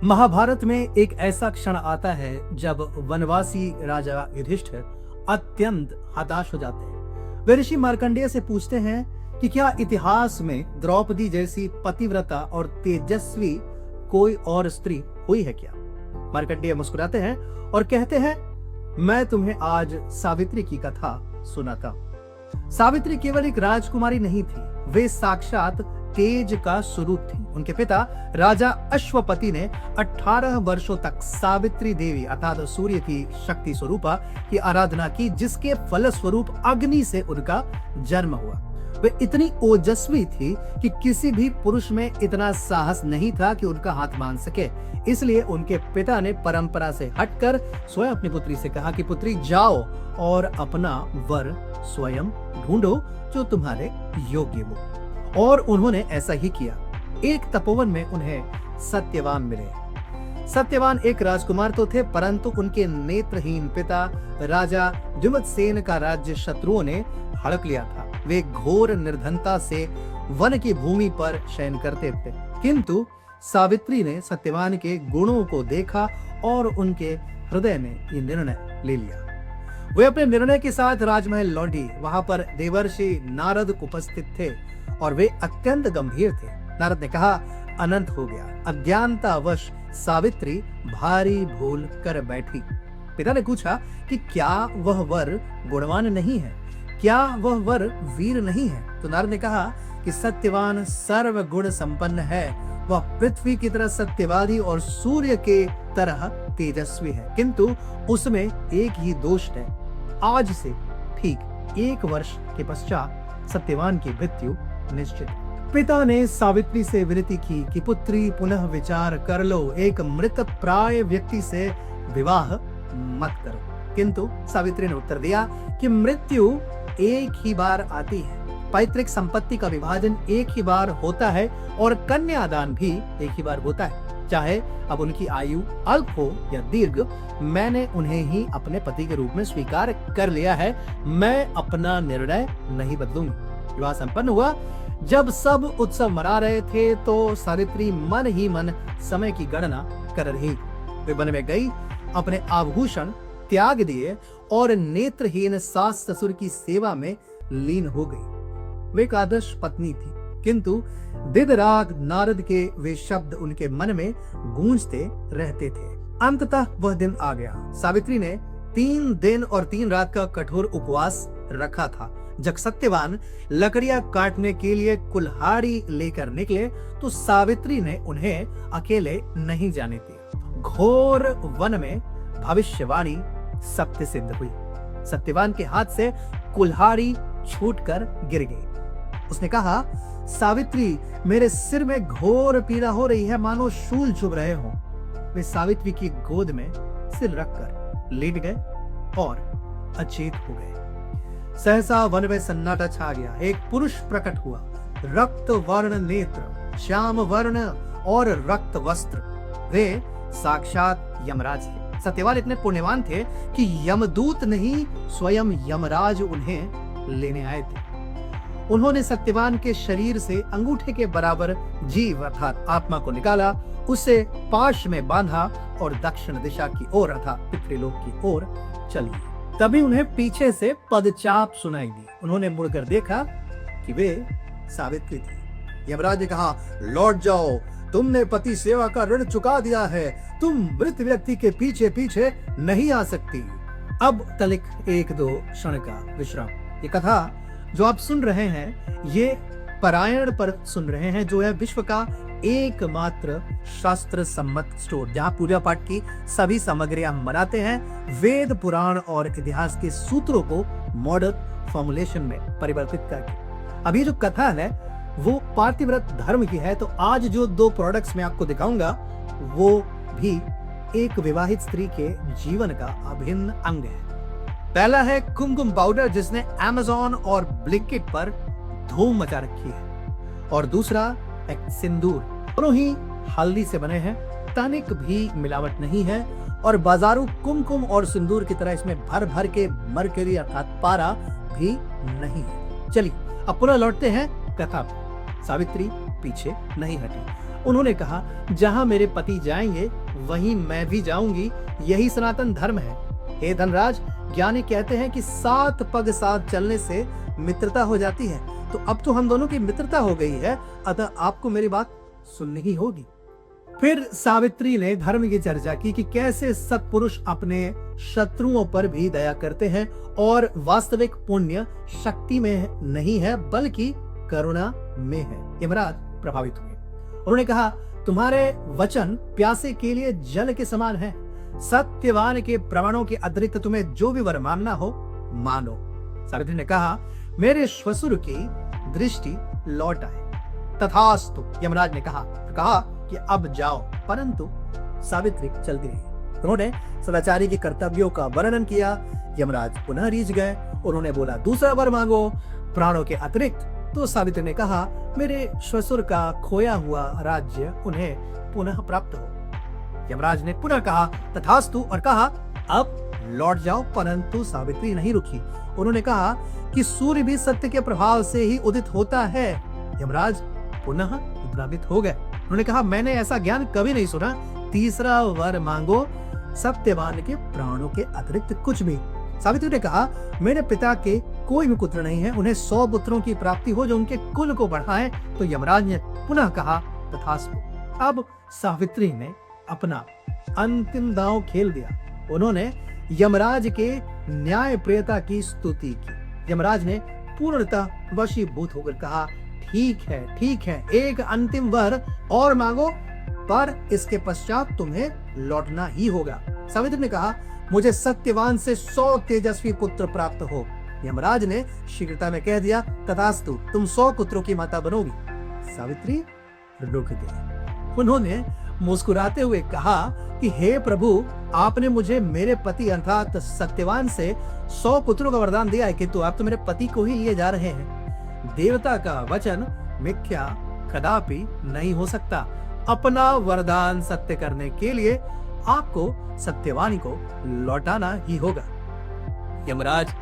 महाभारत में एक ऐसा क्षण आता है जब वनवासी राजा युधिष्ठिर अत्यंत हताश हो जाते हैं। वे ऋषि मार्कंडेय से पूछते हैं कि क्या इतिहास में द्रौपदी जैसी पतिव्रता और तेजस्वी कोई और स्त्री हुई है क्या? मार्कंडेय मुस्कुराते हैं और कहते हैं, मैं तुम्हें आज सावित्री की कथा सुनाता हूं। सावित्री केवल एक राजकुमारी नहीं थी, वे साक्षात तेज का स्वरूप थी। उनके पिता राजा अश्वपति ने 18 वर्षों तक सावित्री देवी अर्थात सूर्य की शक्ति स्वरूपा की आराधना की, जिसके फलस्वरूप अग्नि से उनका जन्म हुआ। वे इतनी ओजस्वी थी कि किसी भी पुरुष में इतना साहस नहीं था कि उनका हाथ मान सके। इसलिए उनके पिता ने परंपरा से हटकर स्वयं अपनी पुत्री से कहा कि पुत्री जाओ और अपना वर स्वयं ढूंढो जो तुम्हारे योग्य हो। और उन्होंने ऐसा ही किया। एक तपोवन में उन्हें सत्यवान मिले। सत्यवान एक राजकुमार तो थे, परंतु उनके नेत्रहीन पिता राजा द्युमत्सेन का राज्य शत्रुओं ने हड़प लिया था। वे घोर निर्धनता से वन की भूमि पर शयन करते थे, किंतु सावित्री ने सत्यवान के गुणों को देखा और उनके हृदय में ये निर्णय ले लिया। वे अपने निर्णय के साथ राजमहल लौटी। वहां पर देवर्षि नारद उपस्थित थे और वे अत्यंत गंभीर थे। नारद ने कहा, अनंत हो गया। अज्ञानतावश सावित्री भारी भूल कर बैठी। पिता ने पूछा कि क्या वह वर गुणवान नहीं है, क्या वह वर वीर नहीं है? तो नारद ने कहा कि सत्यवान सर्व गुण संपन्न है। वह पृथ्वी की तरह सत्यवादी और सूर्य के तरह तेजस्वी है, किंतु उसमें एक ही दोष है। आज से ठीक 1 वर्ष के पश्चात सत्यवान की मृत्यु निश्चित। पिता ने सावित्री से विनती की कि पुत्री पुनः विचार कर लो, एक मृत प्राय व्यक्ति से विवाह मत करो। किंतु सावित्री ने उत्तर दिया कि मृत्यु एक ही बार आती है, पैतृक संपत्ति का विभाजन एक ही बार होता है और कन्यादान भी एक ही बार होता है। चाहे अब उनकी आयु अल्प हो या दीर्घ, मैंने उन्हें ही अपने पति के रूप में स्वीकार कर लिया है। मैं अपना निर्णय नहीं बदलूंगी। विवाह संपन्न हुआ। जब सब उत्सव मना रहे थे तो सावित्री मन ही मन समय की गणना कर रही। वे वन में गई, अपने आभूषण त्याग दिए और नेत्रहीन सास ससुर की सेवा में लीन हो गई। वे एक आदर्श पत्नी थी, किंतु दिदराग नारद के वे शब्द उनके मन में गूंजते रहते थे। अंततः वह दिन आ गया। सावित्री ने 3 दिन और 3 रात का कठोर उपवास रखा था। जब सत्यवान लकड़ियां काटने के लिए कुल्हाड़ी लेकर निकले तो सावित्री ने उन्हें अकेले नहीं जाने दिया। घोर वन में भविष्यवाणी सत्य सिद्ध हुई। सत्यवान के हाथ से कुल्हाड़ी छूटकर गिर गई। उसने कहा, सावित्री, मेरे सिर में घोर पीड़ा हो रही है, मानो शूल चुभ रहे हो। वे सावित्री की गोद में सिर रखकर लेट गए और अचेत हो गए। सहसा वन में सन्नाटा छा गया। एक पुरुष प्रकट हुआ, रक्त वर्ण नेत्र, श्याम वर्ण और रक्त वस्त्र। वे साक्षात यमराज थे। सत्यवान इतने पुण्यवान थे कि यमदूत नहीं, स्वयं यमराज उन्हें लेने आए थे। उन्होंने सत्यवान के शरीर से अंगूठे के बराबर जीव अर्थात आत्मा को निकाला, उसे पाश में बांधा और दक्षिण दिशा की ओर अर्थात पितृलोक की ओर चली। तभी उन्हें पीछे से पदचाप सुनाई दी। उन्होंने मुड़कर देखा कि वे सावित्री थी। यमराज ने कहा, लौट जाओ, तुमने पति सेवा का ऋण चुका दिया है। तुम मृत व्यक्ति के पीछे पीछे नहीं आ सकती। अब तलिक 1-2 क्षण का विश्राम। ये कथा जो आप सुन रहे हैं, ये पारायण पर सुन रहे हैं, जो है विश्व का एकमात्र शास्त्र सम्मत स्टोर, जहां पूजा पाठ की सभी सामग्रियां हम बनाते हैं, वेद पुराण और इतिहास के सूत्रों को मॉडर्न फॉर्मुलेशन में परिवर्तित करके। अभी जो कथा है वो पातिव्रत धर्म की है। तो आज जो 2 प्रोडक्ट्स मैं आपको दिखाऊंगा वो भी एक विवाहित स्त्री के जीवन का अभिन्न अंग है। पहला है कुमकुम पाउडर, जिसने Amazon और ब्लिंकिट पर धूम मचा रखी है, और दूसरा एक सिंदूर। दोनों ही हल्दी से बने हैं, तनिक भी मिलावट नहीं है और बाजारू कुमकुम और सिंदूर की तरह इसमें भर भर के मरकरी अर्थात पारा भी नहीं है। चलिए अब पुनः लौटते हैं कथा। सावित्री पीछे नहीं हटी। उन्होंने कहा, जहां मेरे पति जाएंगे वहीं मैं भी जाऊंगी, यही सनातन धर्म है। हे धनराज, ज्ञानी कहते हैं कि 7 पग साथ चलने से मित्रता हो जाती है, तो अब तो हम दोनों की मित्रता हो गई है, अतः आपको मेरी बात सुननी ही होगी। फिर सावित्री ने धर्म की चर्चा की कि कैसे सत्पुरुष अपने शत्रुओं पर भी दया करते हैं और वास्तविक पुण्य शक्ति में नहीं है बल्कि करुणा में है। यमराज प्रभावित हुए। उन्होंने कहा, तुम्हारे वचन प्यासे के लिए जल के समान है। सत्यवान के प्रमाणों के अतिरिक्त तुम्हें जो भी वर मानना हो मानो। सावित्री ने कहा, मेरे श्वशुर की दृष्टि लौट आए। तथास्तु, यमराज ने कहा कि अब जाओ, परंतु सावित्री चलती रही। उन्होंने सदाचारी के कर्तव्यों का वर्णन किया। यमराज पुनः रीझ गए। उन्होंने बोला, दूसरा वर मांगो प्राणों के अतिरिक्त। तो सावित्री ने कहा, मेरे श्वशुर का खोया हुआ राज्य उन्हें पुनः प्राप्त हो। यमराज ने पुनः कहा तथास्तु और कहा, अब लौट जाओ, परंतु सावित्री नहीं रुकी। उन्होंने कहा कि सूर्य भी सत्य के प्रभाव से ही उदित होता है। यमराज पुनः प्रभावित हो गए। उन्होंने कहा, मैंने ऐसा ज्ञान कभी नहीं सुना। तीसरा वर मांगो सत्यवान के प्राणों के अतिरिक्त कुछ भी। सावित्री ने कहा, मेरे पिता के कोई भी पुत्र नहीं है, उन्हें 100 पुत्रों की प्राप्ति हो जो उनके कुल को बढ़ाए। तो यमराज ने पुनः कहा तथास्तु। अब सावित्री ने अपना अंतिम दांव खेल दिया। उन्होंने यमराज के न्यायप्रियता की स्तुति की। यमराज ने पूर्णतः वशीभूत होकर कहा, ठीक है, एक अंतिम वर और मांगो, पर इसके पश्चात तुम्हें लौटना ही होगा। सावित्री ने कहा, मुझे सत्यवान से 100 तेजस्वी पुत्र प्राप्त हो। यमराज ने शीघ्रता में कह दिया, तथास्तु, तुम 100 पुत्रों की माता बनोगी। सावित्री रुक गई। उन्होंने मुस्कुराते हुए कहा कि हे प्रभु, आपने मुझे मेरे पति अर्थात सत्यवान से 100 पुत्रों का वरदान दिया है, किंतु आप तो मेरे पति को ही लिए जा रहे हैं। देवता का वचन मिथ्या कदापि नहीं हो सकता। अपना वरदान सत्य करने के लिए आपको सत्यवानी को लौटाना ही होगा। यमराज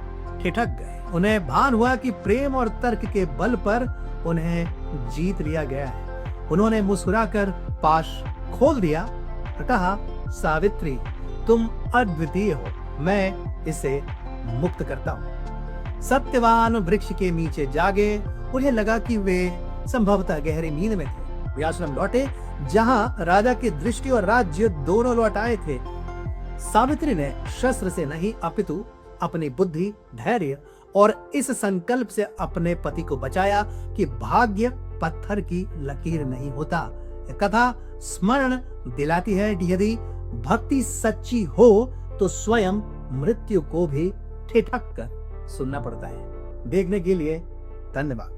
ठिठक गए। उन्हें भान हुआ कि प्रेम और तर्क के बल पर उन्हें जीत लिया गया है। उन्होंने मुस्कुराकर पाश खोल दिया और कहा, सावित्री, तुम अद्वितीय हो, मैं इसे मुक्त करता हूं। सत्यवान वृक्ष के नीचे जागे। उन्हें लगा कि वे संभवतः गहरी नींद में थे। वे आश्रम लौटे जहां राजा की दृष्टि और राज्य दोनों लौट आए थे। सावित्री ने शस्त्र से नहीं अपितु अपनी बुद्धि, धैर्य और इस संकल्प से अपने पति को बचाया कि भाग्य पत्थर की लकीर नहीं होता। कथा स्मरण दिलाती है कि यदि भक्ति सच्ची हो तो स्वयं मृत्यु को भी ठिठक कर सुनना पड़ता है। देखने के लिए धन्यवाद।